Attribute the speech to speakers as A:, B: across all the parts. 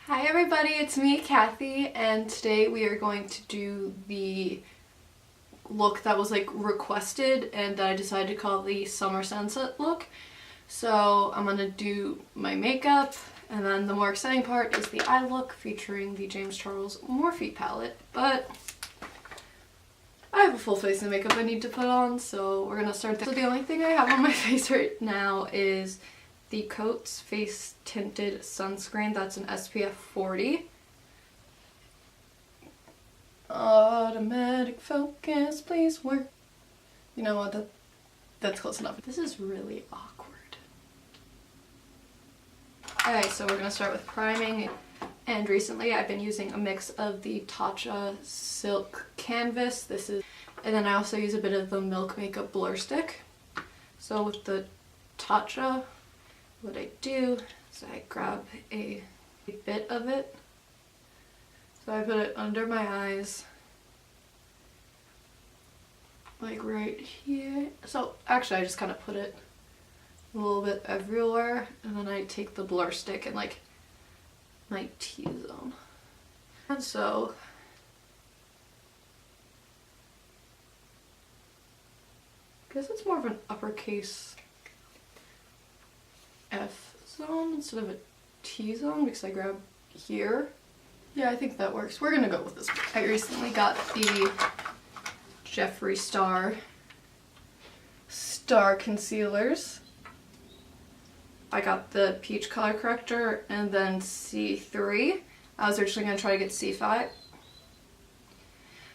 A: Hi everybody, it's me, Kathy, and today we are going to do the look that was requested and that I decided to call the summer sunset look. So I'm gonna do my makeup, and then the more exciting part is the eye look featuring the James Charles Morphe palette. But I have a full face of makeup I need to put on, so we're gonna start there. So the only thing I have on my face right now is the Coats Face Tinted Sunscreen. That's an SPF 40. Automatic focus, please work. You know what, that's close enough. This is really awkward. Okay, so we're gonna start with priming. And recently I've been using a mix of the Tatcha Silk Canvas. And then I also use a bit of the Milk Makeup Blur Stick. So with the Tatcha, what I do is I grab a bit of it. So I put it under my eyes, like right here. So actually I just kind of put it a little bit everywhere, and then I take the blur stick and like my T-zone. And so I guess it's more of an uppercase F zone instead of a T zone because I grab here. Yeah, I think that works. We're gonna go with this. I recently got the Jeffree Star concealers. I got the peach color corrector and then C3. I was originally gonna try to get C5.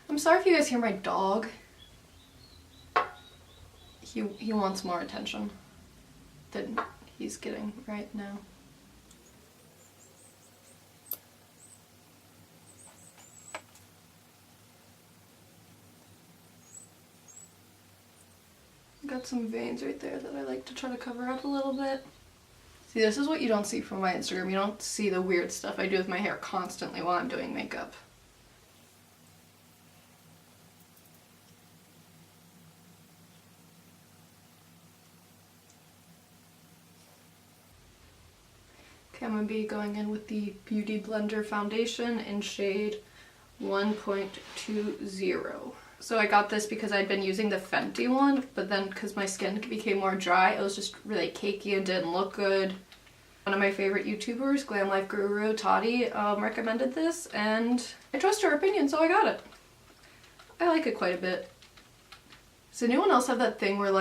A: I'm sorry if you guys hear my dog. He wants more attention than he's getting right now. Got some veins right there that I like to try to cover up a little bit. See, this is what you don't see from my Instagram. You don't see the weird stuff I do with my hair constantly while I'm doing makeup. Okay, I'm going to be going in with the Beauty Blender foundation in shade 1.20. So I got this because I'd been using the Fenty one, but then because my skin became more dry, it was just really cakey and didn't look good. One of my favorite YouTubers, Glam Life Guru Toddy, recommended this, and I trust her opinion, so I got it. I like it quite a bit. Does anyone else have that thing where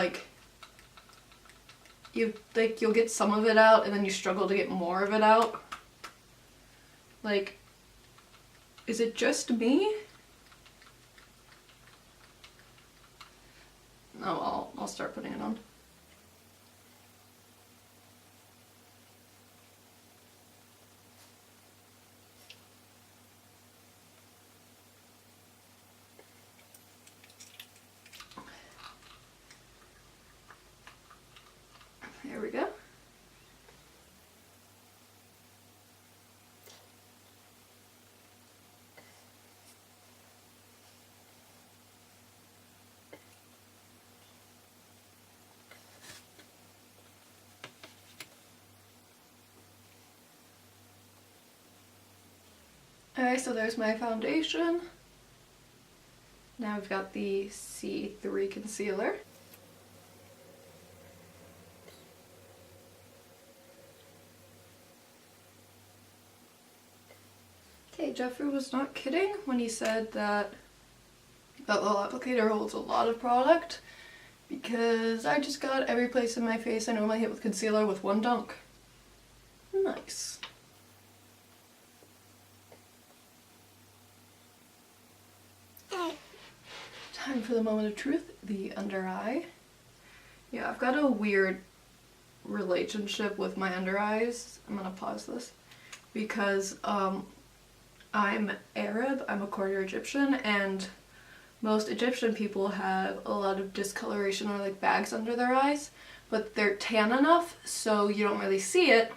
A: you'll get some of it out and then you struggle to get more of it out? Is it just me? Oh, I'll start putting it on. There we go. Alright, so there's my foundation. Now we've got the C3 concealer. Okay, Jeffree was not kidding when he said that the little applicator holds a lot of product, because I just got every place in my face I normally hit with concealer with one dunk. Nice. Time for the moment of truth, the under eye. Yeah, I've got a weird relationship with my under eyes. I'm gonna pause this because I'm Arab, I'm a quarter Egyptian, and most Egyptian people have a lot of discoloration or bags under their eyes, but they're tan enough so you don't really see it.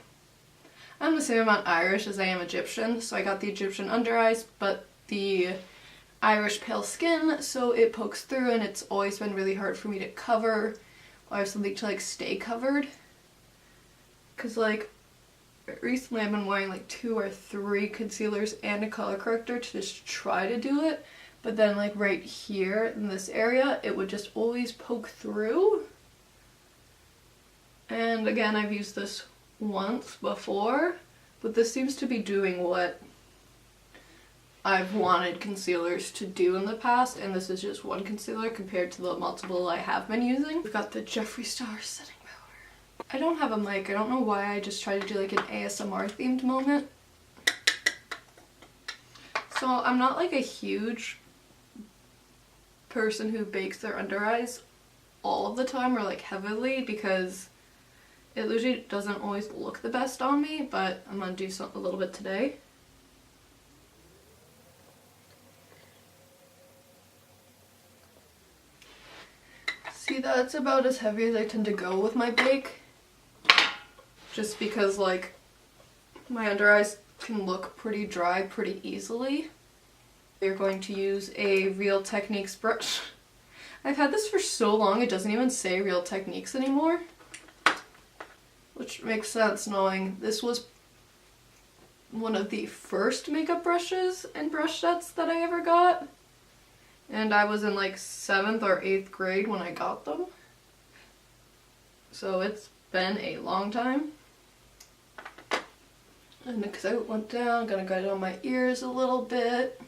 A: I'm the same amount Irish as I am Egyptian, so I got the Egyptian under eyes, but the Irish pale skin, so it pokes through, and it's always been really hard for me to cover or have something to stay covered. Cause recently I've been wearing like 2 or 3 concealers and a color corrector to just try to do it, but then like right here in this area it would just always poke through. And again, I've used this once before, but this seems to be doing what I've wanted concealers to do in the past, and this is just one concealer compared to the multiple I have been using. We've got the Jeffree Star setting powder. I don't have a mic. I don't know why I just tried to do like an ASMR themed moment. So I'm not like a huge person who bakes their under eyes all of the time or like heavily, because it usually doesn't always look the best on me, but I'm gonna do a little bit today. See, that's about as heavy as I tend to go with my bake, just because like my under eyes can look pretty dry pretty easily. We're going to use a Real Techniques brush. I've had this for so long it doesn't even say Real Techniques anymore, which makes sense knowing this was one of the first makeup brushes and brush sets that I ever got. And I was in like 7th or 8th grade when I got them. So it's been a long time. And because I went down, I'm gonna get it on my ears a little bit.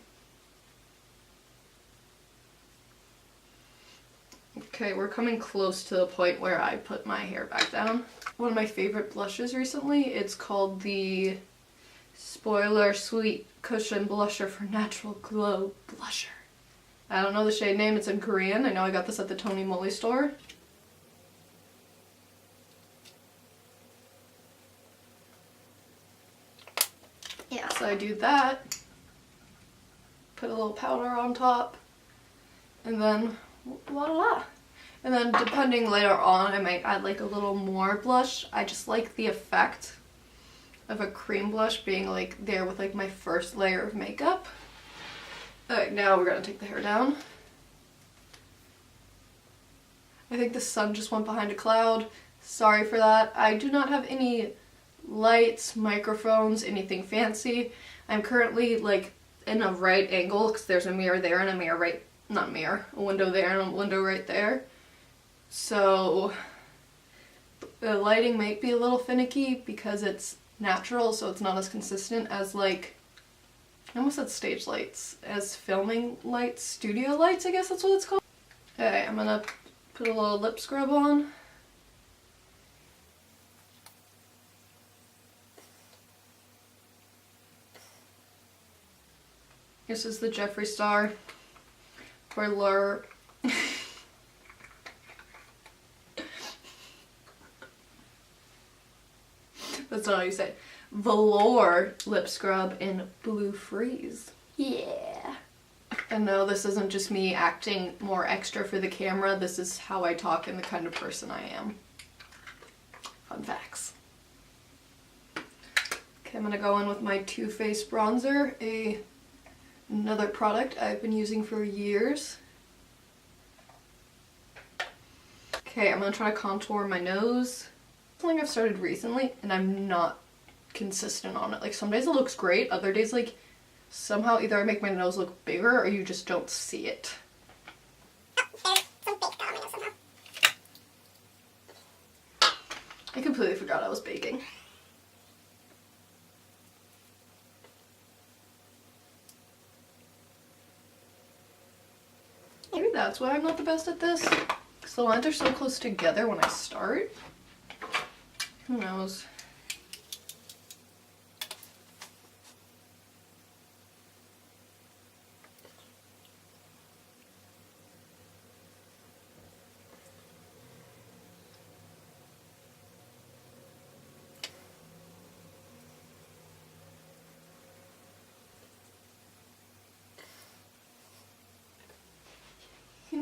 A: Okay, we're coming close to the point where I put my hair back down. One of my favorite blushes recently, it's called the Spoiler Sweet Cushion Blusher for Natural Glow Blusher. I don't know the shade name, it's in Korean. I know I got this at the Tony Moly store. Yeah, so I do that. Put a little powder on top. And then voila. And then depending later on, I might add like a little more blush. I just like the effect of a cream blush being like there with like my first layer of makeup. Alright, now we're gonna take the hair down. I think the sun just went behind a cloud. Sorry for that. I do not have any lights, microphones, anything fancy. I'm currently like in a right angle because there's a mirror there and a mirror right, not mirror, a window there and a window right there. So the lighting might be a little finicky because it's natural, so it's not as consistent as like, I almost said stage lights, as filming lights, studio lights, I guess that's what it's called. Okay, I'm gonna put a little lip scrub on. This is the Jeffree Star for That's not how you say it. Velour lip scrub in Blue Freeze. Yeah. And no, this isn't just me acting more extra for the camera. This is how I talk and the kind of person I am. Fun facts. Okay, I'm gonna go in with my Too Faced bronzer, another product I've been using for years. Okay, I'm gonna try to contour my nose. Something I've started recently, and I'm not consistent on it. Like some days it looks great, other days like somehow either I make my nose look bigger or you just don't see it. I completely forgot I was baking. Maybe that's why I'm not the best at this, because the lines are so close together when I start. Who knows?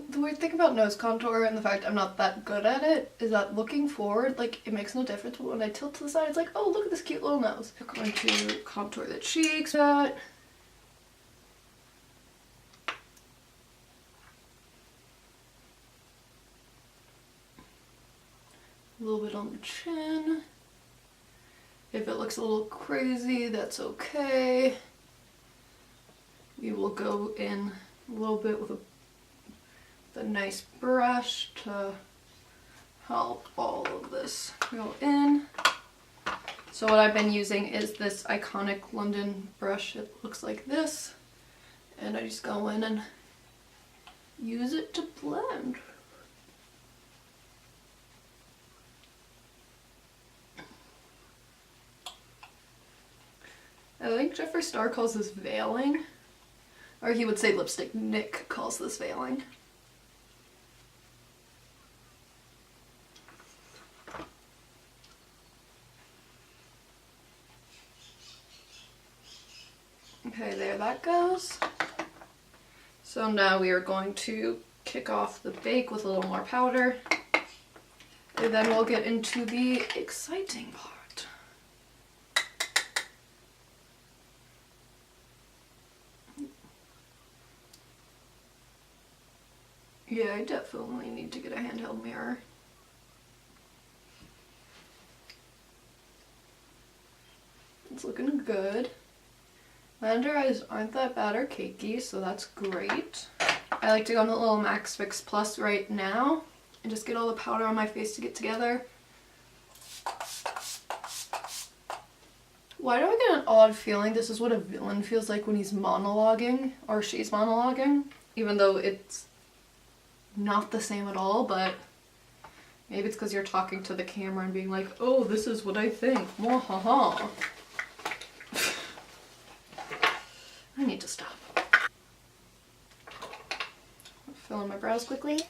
A: The weird thing about nose contour and the fact I'm not that good at it is that looking forward, like, it makes no difference, but when I tilt to the side, it's like, oh, look at this cute little nose. I'm going to contour the cheeks. A little bit on the chin. If it looks a little crazy, that's okay. We will go in a little bit with a nice brush to help all of this go in. So what I've been using is this iconic London brush. It looks like this. And I just go in and use it to blend. I think Jeffree Star calls this veiling. Or he would say Lipstick Nick calls this veiling. Okay, there that goes. So now we are going to kick off the bake with a little more powder. And then we'll get into the exciting part. Yeah, I definitely need to get a handheld mirror. It's looking good. My under eyes aren't that bad or cakey, so that's great. I like to go on the little Max Fix Plus right now and just get all the powder on my face to get together. Why do I get an odd feeling this is what a villain feels like when he's monologuing, or she's monologuing, even though it's not the same at all, but maybe it's because you're talking to the camera and being like, oh, this is what I think, mwahaha. I need to stop. Fill in my brows quickly.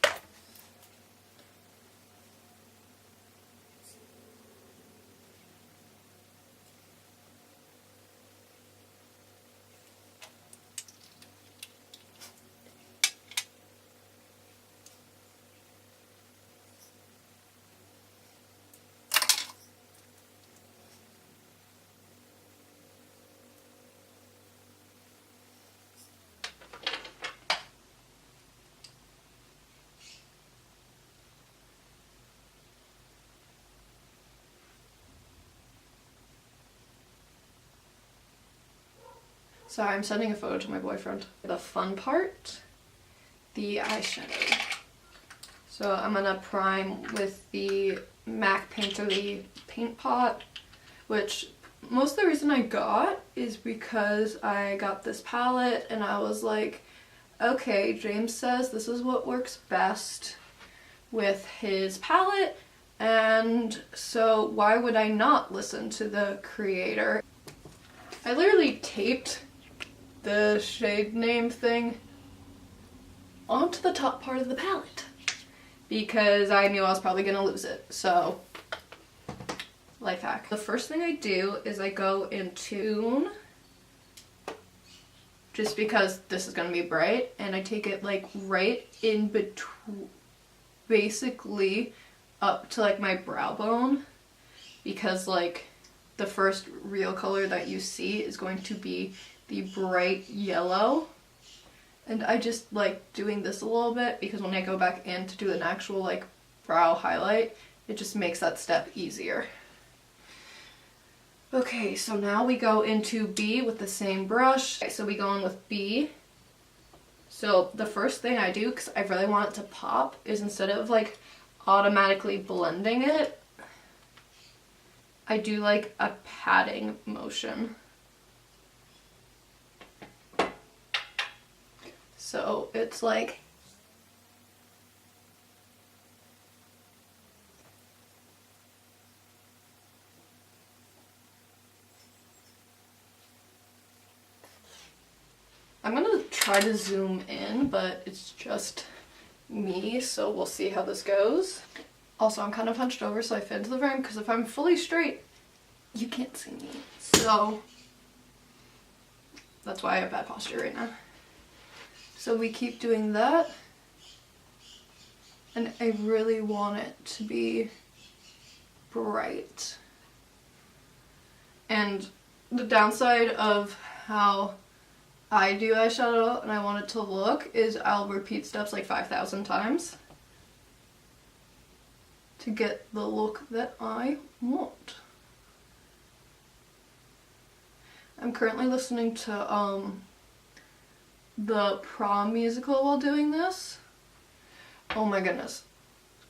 A: Sorry, I'm sending a photo to my boyfriend. The fun part, the eyeshadow. So I'm gonna prime with the MAC Painterly paint pot, which most of the reason I got is because I got this palette and I was like, okay, James says this is what works best with his palette, and so why would I not listen to the creator? I literally taped the shade name thing onto the top part of the palette because I knew I was probably gonna lose it. So, life hack. The first thing I do is I go into, just because this is gonna be bright, and I take it like right in between, basically up to like my brow bone, because like the first real color that you see is going to be the bright yellow, and I just like doing this a little bit because when I go back in to do an actual like brow highlight, it just makes that step easier. Okay, so now we go into B with the same brush. Okay, so we go in with B. So the first thing I do, because I really want it to pop, is instead of like automatically blending it, I do like a patting motion. So it's like, I'm gonna try to zoom in, but it's just me, so we'll see how this goes. Also, I'm kind of hunched over so I fit into the frame, because if I'm fully straight, you can't see me. So that's why I have bad posture right now. So we keep doing that, and I really want it to be bright. And the downside of how I do eyeshadow and I want it to look is I'll repeat steps like 5,000 times to get the look that I want. I'm currently listening to the Prom musical while doing this. Oh my goodness.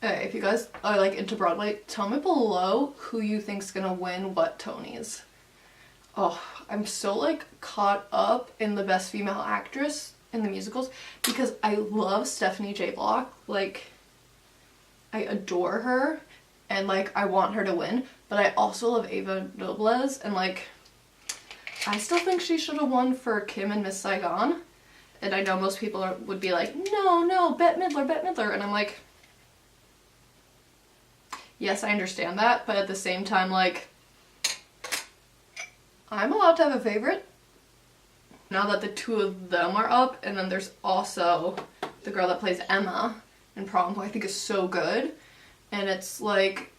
A: Hey, if you guys are like into Broadway, tell me below who you think's gonna win what Tonys. Oh, I'm so like caught up in the Best Female Actress in the musicals because I love Stephanie J. Block. Like, I adore her and like I want her to win, but I also love Ava Noblez, and like I still think she should have won for Kim and Miss Saigon. And I know most people would be like, no, Bette Midler, and I'm like, yes, I understand that, but at the same time, like, I'm allowed to have a favorite. Now that the two of them are up, and then there's also the girl that plays Emma in Prom, who I think is so good, and it's like,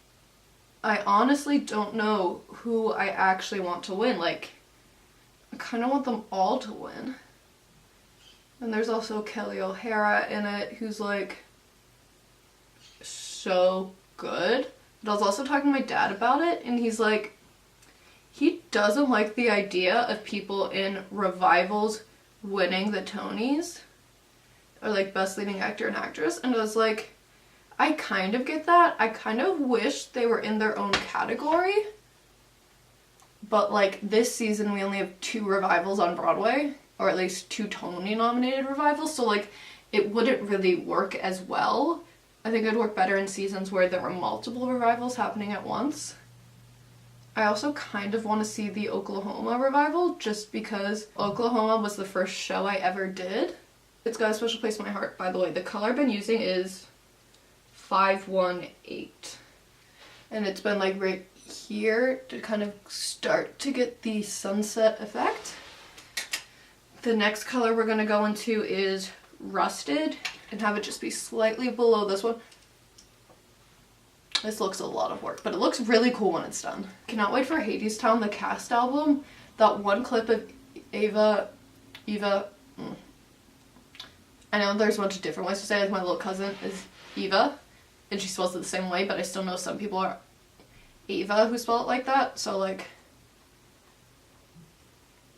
A: I honestly don't know who I actually want to win. Like, I kind of want them all to win. And there's also Kelly O'Hara in it, who's like so good. But I was also talking to my dad about it, and he's like, he doesn't like the idea of people in revivals winning the Tonys, or like Best Leading Actor and Actress. And I was like, I kind of get that. I kind of wish they were in their own category. But like this season we only have 2 revivals on Broadway, or at least 2 Tony nominated revivals, so like it wouldn't really work as well. I think it would work better in seasons where there were multiple revivals happening at once. I also kind of want to see the Oklahoma revival, just because Oklahoma was the first show I ever did. It's got a special place in my heart, by the way. The color I've been using is 518. And it's been like right here to kind of start to get the sunset effect. The next color we're going to go into is Rusted, and have it just be slightly below this one. This looks a lot of work, but it looks really cool when it's done. Cannot wait for Hadestown, the cast album. That one clip of Eva, I know there's a bunch of different ways to say it. Like my little cousin is Eva, and she spells it the same way, but I still know some people are Ava who spell it like that, so like,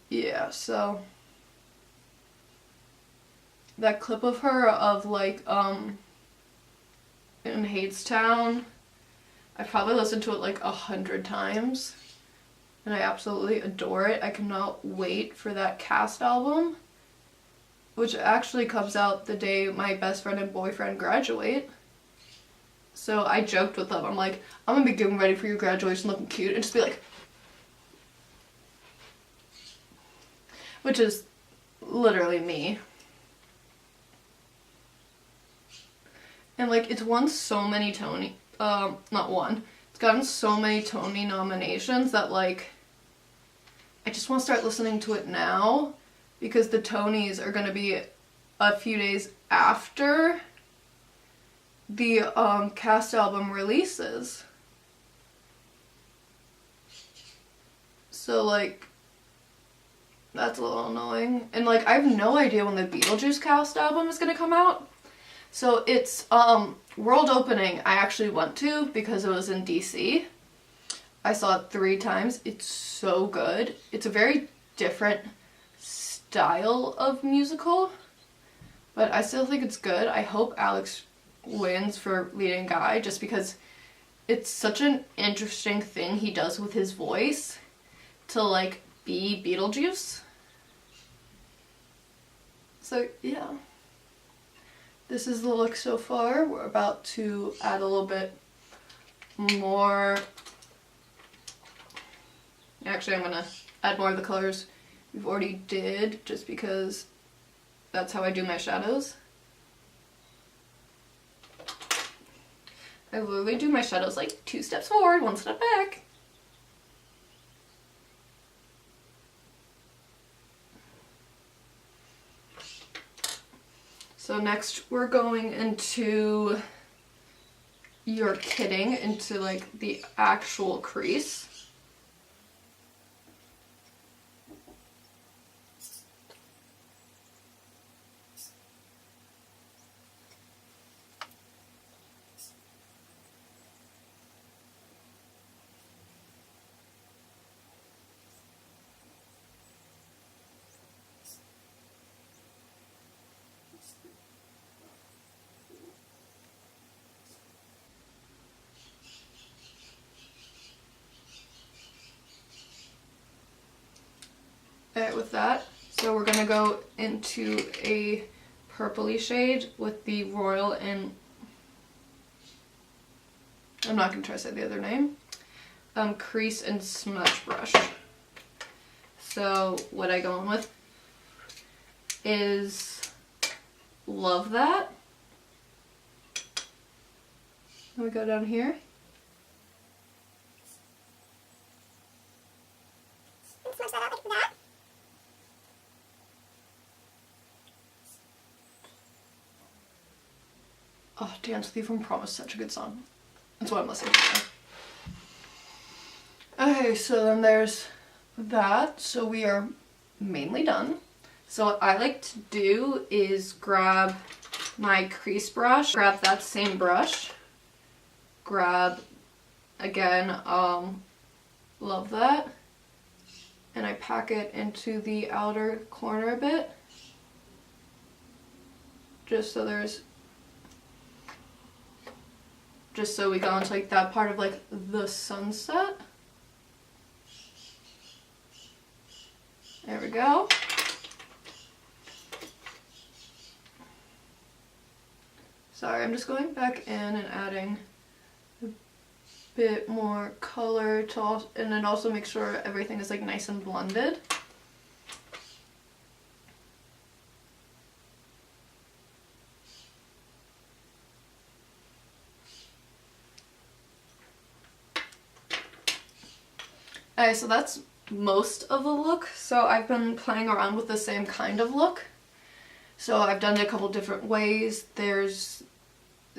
A: yeah, so that clip of her of like in Hadestown, I probably listened to it like 100 times, and I absolutely adore it. I cannot wait for that cast album, which actually comes out the day my best friend and boyfriend graduate. So I joked with them, I'm like, I'm gonna be getting ready for your graduation looking cute, and just be like, which is literally me. And like, it's won so many Tony, not one, it's gotten so many Tony nominations that like, I just want to start listening to it now, because the Tonys are gonna be a few days after the cast album releases. So like, that's a little annoying. And like, I have no idea when the Beetlejuice cast album is gonna come out. So it's world opening I actually went to because it was in DC. I saw it 3 times. It's so good. It's a very different style of musical, but I still think it's good. I hope Alex wins for leading guy, just because it's such an interesting thing he does with his voice to like be Beetlejuice. So yeah, this is the look so far. We're about to add a little bit more. Actually, I'm gonna add more of the colors we've already did, just because that's how I do my shadows. I literally do my shadows like 2 steps forward, 1 step back. So next we're going into You're Kidding, into like the actual crease. Alright, with that, so we're gonna go into a purpley shade with the Royal and I'm not gonna try to say the other name. Crease and smudge brush. So what I go in with is Love That. And we go down here.
B: Smudge that out like that.
A: Oh, Dance with You from Prom is such a good song. That's what I'm listening to now. Okay, so then there's that. So we are mainly done. So what I like to do is grab my crease brush, grab that same brush, grab, again, Love That, and I pack it into the outer corner a bit, just so we go into like that part of like the sunset. There we go. Sorry, I'm just going back in and adding a bit more color to and then also make sure everything is like nice and blended. Okay, so that's most of the look. So I've been playing around with the same kind of look. So I've done it a couple different ways.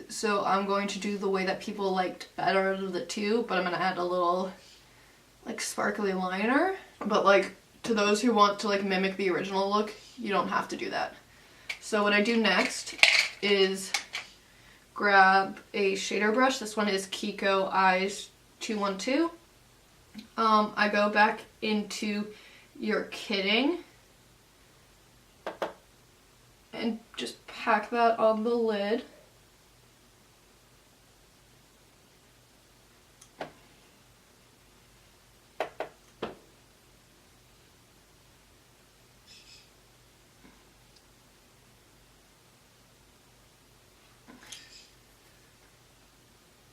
A: So I'm going to do the way that people liked better of the two, but I'm going to add a little like sparkly liner. But like to those who want to like mimic the original look, you don't have to do that. So what I do next is grab a shader brush. This one is Kiko Eyes 212. I go back into You're Kidding and just pack that on the lid.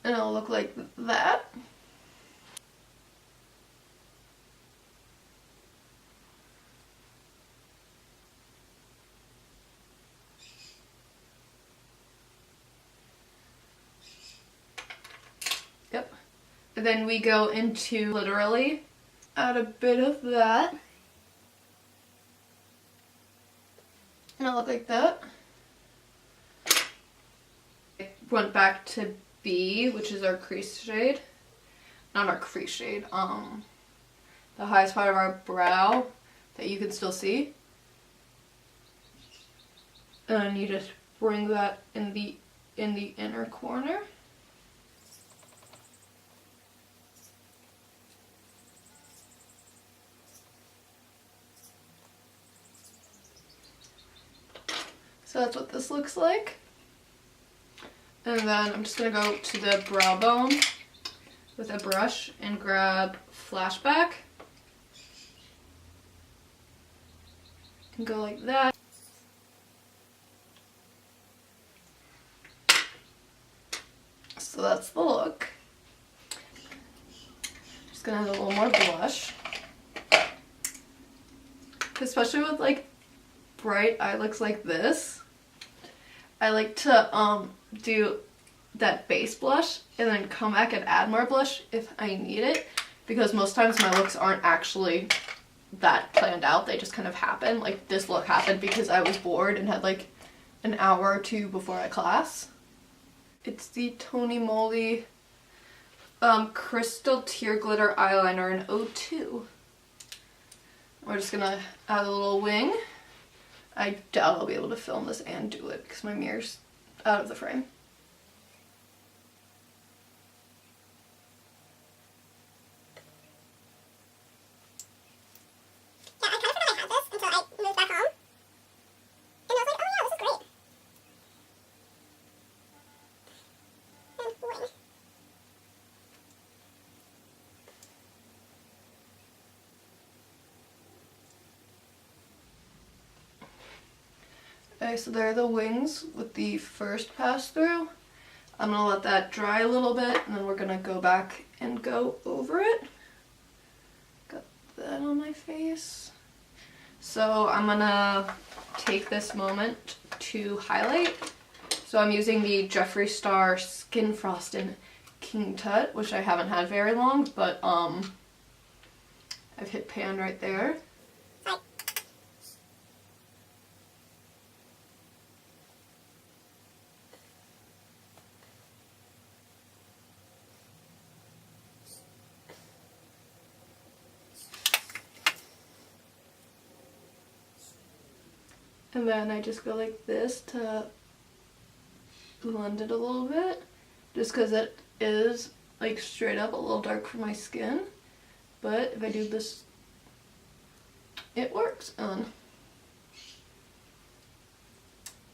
A: And it'll look like that. Yep. And then we go into literally add a bit of that. And it'll look like that. I went back to B, which is our crease shade. Not our crease shade, the highest part of our brow that you can still see. And you just bring that in the inner corner. So that's what this looks like. And then I'm just going to go to the brow bone with a brush and grab Flashback. And go like that. So that's the look. Just going to add a little more blush. Especially with like bright eye looks like this, I like to do that base blush and then come back and add more blush if I need it, because most times my looks aren't actually that planned out, they just kind of happen. Like this look happened because I was bored and had like an hour or two before a class. It's the Tony Moly Crystal Tear Glitter Eyeliner in 02. We're just gonna add a little wing. I doubt I'll be able to film this and do it because my mirror's out of the frame.
B: Yeah, I kind of forgot I had this until I moved back home. And I was like, oh yeah, this is great. And wing.
A: Okay, so there are the wings with the first pass through. I'm gonna let that dry a little bit and then we're gonna go back and go over it. Got that on my face. So I'm gonna take this moment to highlight. So I'm using the Jeffree Star Skin Frosted King Tut, which I haven't had very long, but I've hit pan right there. And then I just go like this to blend it a little bit, just because it is like straight up a little dark for my skin. But if I do this, it works. And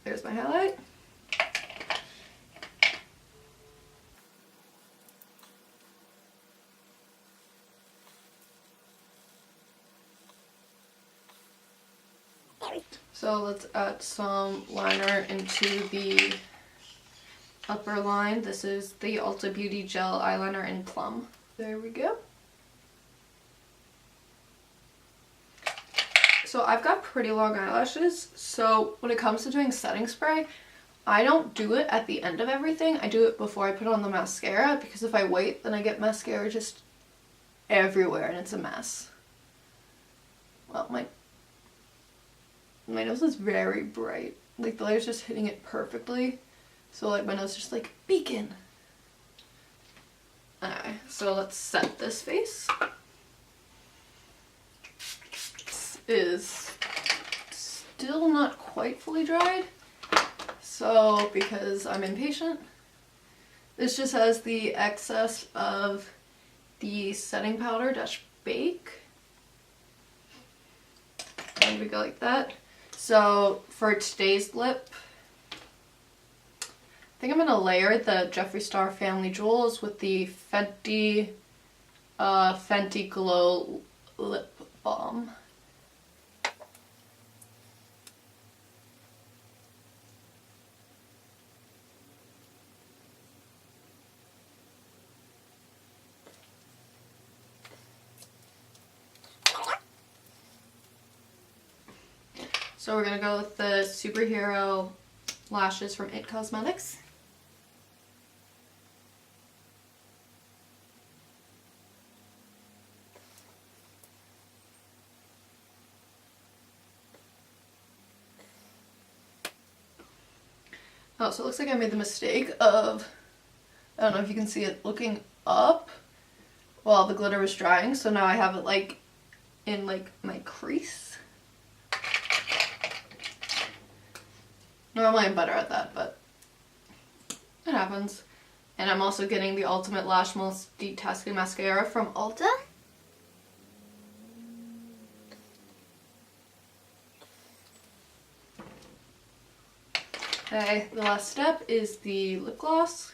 A: there's my highlight. So let's add some liner into the upper line. This is the Ulta Beauty Gel Eyeliner in Plum. There we go. So I've got pretty long eyelashes, so when it comes to doing setting spray, I don't do it at the end of everything. I do it before I put on the mascara, because if I wait, then I get mascara just everywhere and it's a mess. Well, my nose is very bright. Like the light's just hitting it perfectly. So like my nose is just like beacon. Alright, so let's set this face. This is still not quite fully dried. So because I'm impatient, this just has the excess of the setting powder dash bake. And we go like that. So for today's lip, I think I'm going to layer the Jeffree Star Family Jewels with the Fenty Glow Lip Balm. So we're going to go with the Superhero Lashes from It Cosmetics. Oh, so it looks like I made the mistake of, I don't know if you can see it, looking up while the glitter was drying. So now I have it like in like my crease. Normally I'm better at that, but it happens. And I'm also getting the Ultimate Lash Multitasking Mascara from Ulta. Okay, the last step is the lip gloss.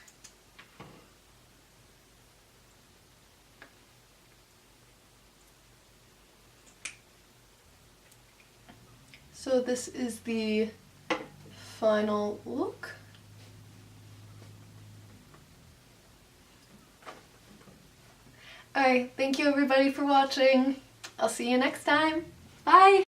A: So this is the final look. Alright, thank you everybody for watching. I'll see you next time. Bye!